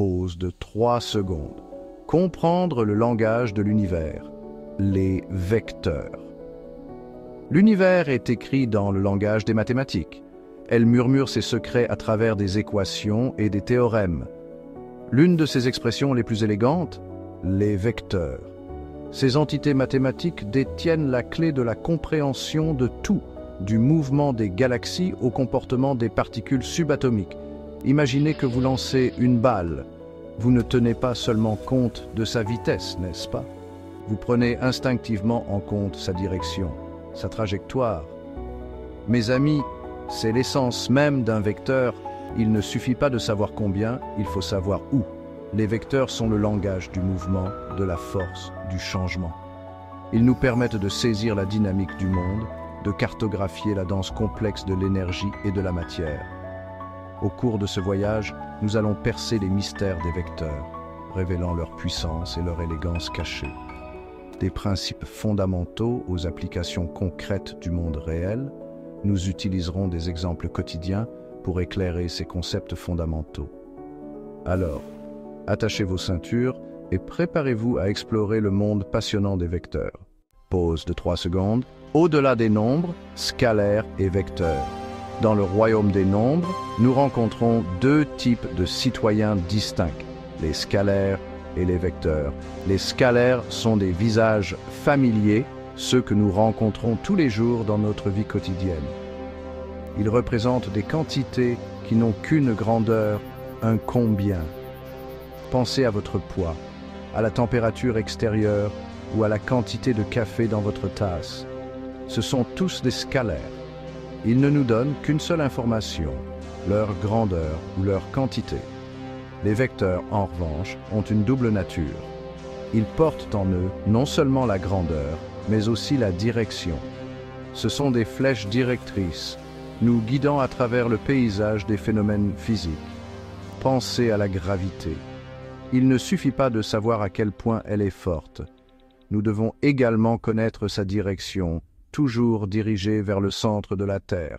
Pause de 3 secondes. Comprendre le langage de l'univers. Les vecteurs. L'univers est écrit dans le langage des mathématiques. Elle murmure ses secrets à travers des équations et des théorèmes. L'une de ses expressions les plus élégantes, les vecteurs. Ces entités mathématiques détiennent la clé de la compréhension de tout, du mouvement des galaxies au comportement des particules subatomiques. Imaginez que vous lancez une balle. Vous ne tenez pas seulement compte de sa vitesse, n'est-ce pas? Vous prenez instinctivement en compte sa direction, sa trajectoire. Mes amis, c'est l'essence même d'un vecteur. Il ne suffit pas de savoir combien, il faut savoir où. Les vecteurs sont le langage du mouvement, de la force, du changement. Ils nous permettent de saisir la dynamique du monde, de cartographier la danse complexe de l'énergie et de la matière. Au cours de ce voyage, nous allons percer les mystères des vecteurs, révélant leur puissance et leur élégance cachée. Des principes fondamentaux aux applications concrètes du monde réel, nous utiliserons des exemples quotidiens pour éclairer ces concepts fondamentaux. Alors, attachez vos ceintures et préparez-vous à explorer le monde passionnant des vecteurs. Pause de 3 secondes. Au-delà des nombres, scalaires et vecteurs. Dans le royaume des nombres, nous rencontrons deux types de citoyens distincts, les scalaires et les vecteurs. Les scalaires sont des visages familiers, ceux que nous rencontrons tous les jours dans notre vie quotidienne. Ils représentent des quantités qui n'ont qu'une grandeur, un combien. Pensez à votre poids, à la température extérieure ou à la quantité de café dans votre tasse. Ce sont tous des scalaires. Ils ne nous donnent qu'une seule information, leur grandeur ou leur quantité. Les vecteurs, en revanche, ont une double nature. Ils portent en eux non seulement la grandeur, mais aussi la direction. Ce sont des flèches directrices, nous guidant à travers le paysage des phénomènes physiques. Pensez à la gravité. Il ne suffit pas de savoir à quel point elle est forte. Nous devons également connaître sa direction, toujours dirigée vers le centre de la Terre.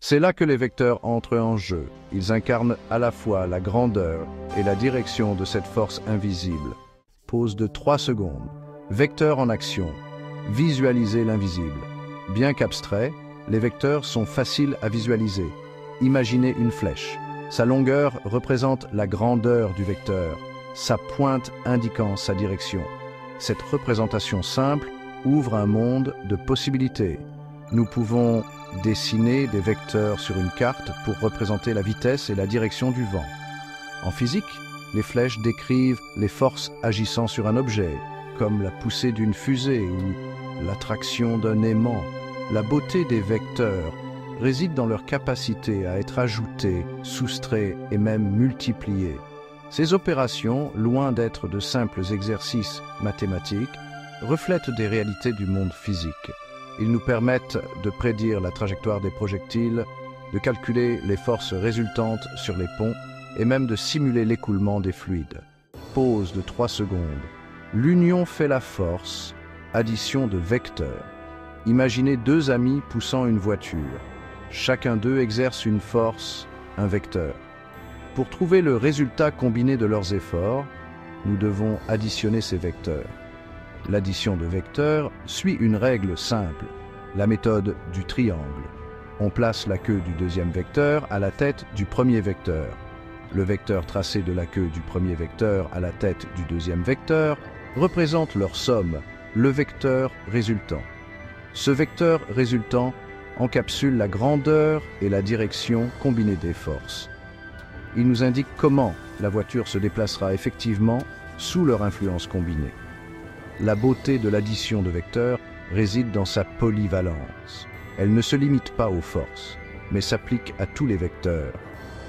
C'est là que les vecteurs entrent en jeu. Ils incarnent à la fois la grandeur et la direction de cette force invisible. Pause de 3 secondes. Vecteurs en action. Visualisez l'invisible. Bien qu'abstraits, les vecteurs sont faciles à visualiser. Imaginez une flèche. Sa longueur représente la grandeur du vecteur, sa pointe indiquant sa direction. Cette représentation simple ouvre un monde de possibilités. Nous pouvons dessiner des vecteurs sur une carte pour représenter la vitesse et la direction du vent. En physique, les flèches décrivent les forces agissant sur un objet, comme la poussée d'une fusée ou l'attraction d'un aimant. La beauté des vecteurs réside dans leur capacité à être ajoutés, soustraits et même multipliés. Ces opérations, loin d'être de simples exercices mathématiques, reflètent des réalités du monde physique. Ils nous permettent de prédire la trajectoire des projectiles, de calculer les forces résultantes sur les ponts et même de simuler l'écoulement des fluides. Pause de 3 secondes. L'union fait la force, addition de vecteurs. Imaginez deux amis poussant une voiture. Chacun d'eux exerce une force, un vecteur. Pour trouver le résultat combiné de leurs efforts, nous devons additionner ces vecteurs. L'addition de vecteurs suit une règle simple, la méthode du triangle. On place la queue du deuxième vecteur à la tête du premier vecteur. Le vecteur tracé de la queue du premier vecteur à la tête du deuxième vecteur représente leur somme, le vecteur résultant. Ce vecteur résultant encapsule la grandeur et la direction combinées des forces. Il nous indique comment la voiture se déplacera effectivement sous leur influence combinée. La beauté de l'addition de vecteurs réside dans sa polyvalence. Elle ne se limite pas aux forces, mais s'applique à tous les vecteurs.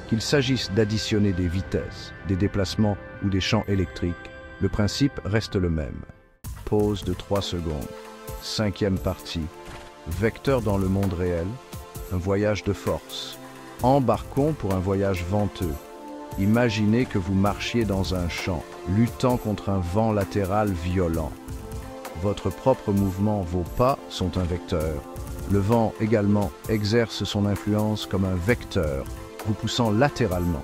Qu'il s'agisse d'additionner des vitesses, des déplacements ou des champs électriques, le principe reste le même. Pause de 3 secondes. 5e partie. Vecteurs dans le monde réel. Un voyage de force. Embarquons pour un voyage venteux. Imaginez que vous marchiez dans un champ, luttant contre un vent latéral violent. Votre propre mouvement, vos pas, sont un vecteur. Le vent également exerce son influence comme un vecteur, vous poussant latéralement.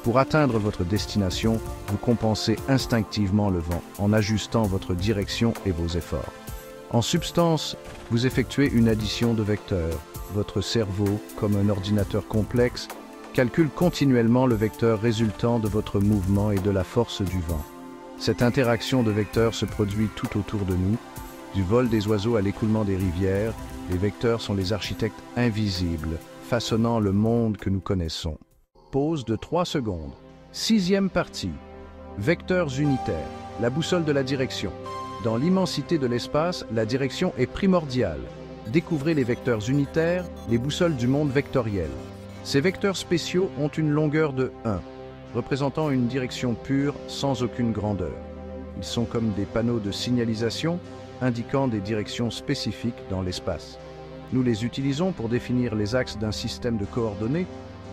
Pour atteindre votre destination, vous compensez instinctivement le vent en ajustant votre direction et vos efforts. En substance, vous effectuez une addition de vecteurs. Votre cerveau, comme un ordinateur complexe, calcule continuellement le vecteur résultant de votre mouvement et de la force du vent. Cette interaction de vecteurs se produit tout autour de nous. Du vol des oiseaux à l'écoulement des rivières, les vecteurs sont les architectes invisibles, façonnant le monde que nous connaissons. Pause de 3 secondes. 6e partie. Vecteurs unitaires, la boussole de la direction. Dans l'immensité de l'espace, la direction est primordiale. Découvrez les vecteurs unitaires, les boussoles du monde vectoriel. Ces vecteurs spéciaux ont une longueur de 1, représentant une direction pure sans aucune grandeur. Ils sont comme des panneaux de signalisation indiquant des directions spécifiques dans l'espace. Nous les utilisons pour définir les axes d'un système de coordonnées,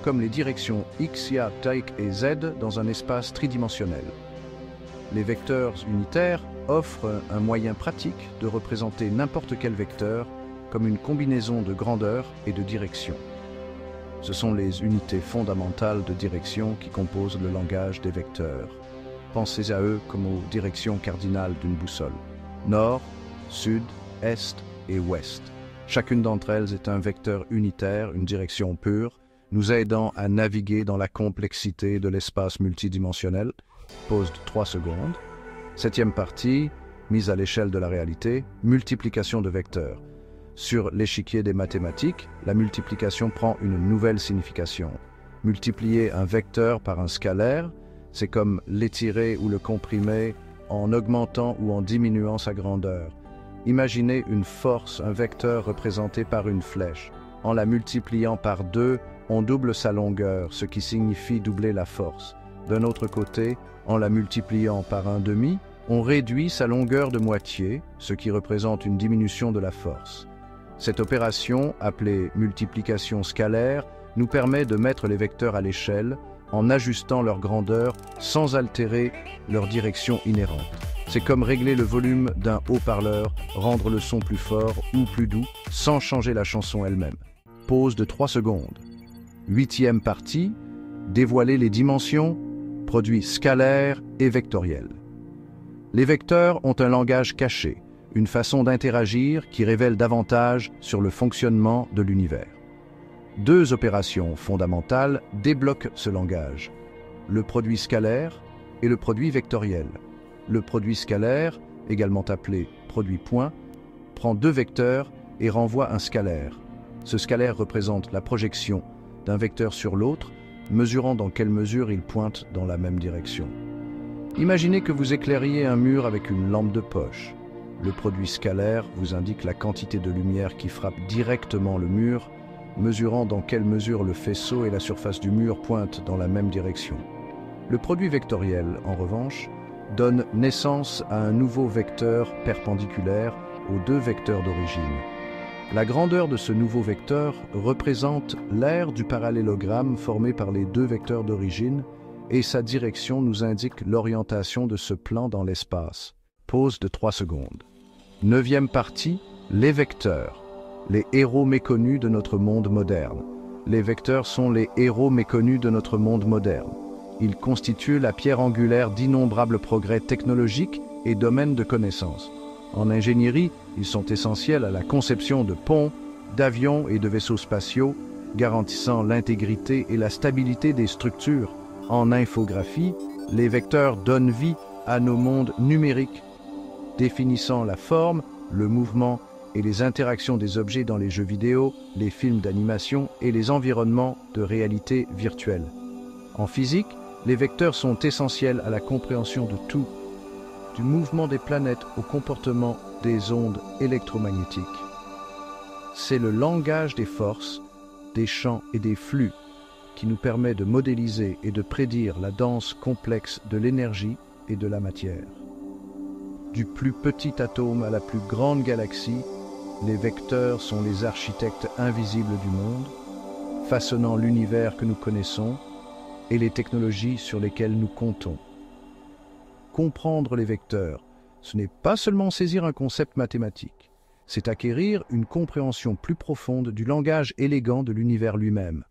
comme les directions X, Y, et Z dans un espace tridimensionnel. Les vecteurs unitaires offrent un moyen pratique de représenter n'importe quel vecteur comme une combinaison de grandeur et de direction. Ce sont les unités fondamentales de direction qui composent le langage des vecteurs. Pensez à eux comme aux directions cardinales d'une boussole. Nord, Sud, Est et Ouest. Chacune d'entre elles est un vecteur unitaire, une direction pure, nous aidant à naviguer dans la complexité de l'espace multidimensionnel. Pause de 3 secondes. 7e partie, mise à l'échelle de la réalité, multiplication de vecteurs. Sur l'échiquier des mathématiques, la multiplication prend une nouvelle signification. Multiplier un vecteur par un scalaire, c'est comme l'étirer ou le comprimer en augmentant ou en diminuant sa grandeur. Imaginez une force, un vecteur représenté par une flèche. En la multipliant par 2, on double sa longueur, ce qui signifie doubler la force. D'un autre côté, en la multipliant par un demi, on réduit sa longueur de moitié, ce qui représente une diminution de la force. Cette opération, appelée multiplication scalaire, nous permet de mettre les vecteurs à l'échelle en ajustant leur grandeur sans altérer leur direction inhérente. C'est comme régler le volume d'un haut-parleur, rendre le son plus fort ou plus doux, sans changer la chanson elle-même. Pause de 3 secondes. 8e partie, dévoiler les dimensions, produits scalaires et vectoriels. Les vecteurs ont un langage caché, une façon d'interagir qui révèle davantage sur le fonctionnement de l'univers. 2 opérations fondamentales débloquent ce langage, le produit scalaire et le produit vectoriel. Le produit scalaire, également appelé produit point, prend 2 vecteurs et renvoie un scalaire. Ce scalaire représente la projection d'un vecteur sur l'autre, mesurant dans quelle mesure il pointe dans la même direction. Imaginez que vous éclairiez un mur avec une lampe de poche. Le produit scalaire vous indique la quantité de lumière qui frappe directement le mur, mesurant dans quelle mesure le faisceau et la surface du mur pointent dans la même direction. Le produit vectoriel, en revanche, donne naissance à un nouveau vecteur perpendiculaire aux 2 vecteurs d'origine. La grandeur de ce nouveau vecteur représente l'aire du parallélogramme formé par les 2 vecteurs d'origine et sa direction nous indique l'orientation de ce plan dans l'espace. Pause de 3 secondes. 9e partie, les vecteurs, les héros méconnus de notre monde moderne. Les vecteurs sont les héros méconnus de notre monde moderne. Ils constituent la pierre angulaire d'innombrables progrès technologiques et domaines de connaissances. En ingénierie, ils sont essentiels à la conception de ponts, d'avions et de vaisseaux spatiaux, garantissant l'intégrité et la stabilité des structures. En infographie, les vecteurs donnent vie à nos mondes numériques, définissant la forme, le mouvement et les interactions des objets dans les jeux vidéo, les films d'animation et les environnements de réalité virtuelle. En physique, les vecteurs sont essentiels à la compréhension de tout, du mouvement des planètes au comportement des ondes électromagnétiques. C'est le langage des forces, des champs et des flux qui nous permet de modéliser et de prédire la danse complexe de l'énergie et de la matière. Du plus petit atome à la plus grande galaxie, les vecteurs sont les architectes invisibles du monde, façonnant l'univers que nous connaissons et les technologies sur lesquelles nous comptons. Comprendre les vecteurs, ce n'est pas seulement saisir un concept mathématique, c'est acquérir une compréhension plus profonde du langage élégant de l'univers lui-même.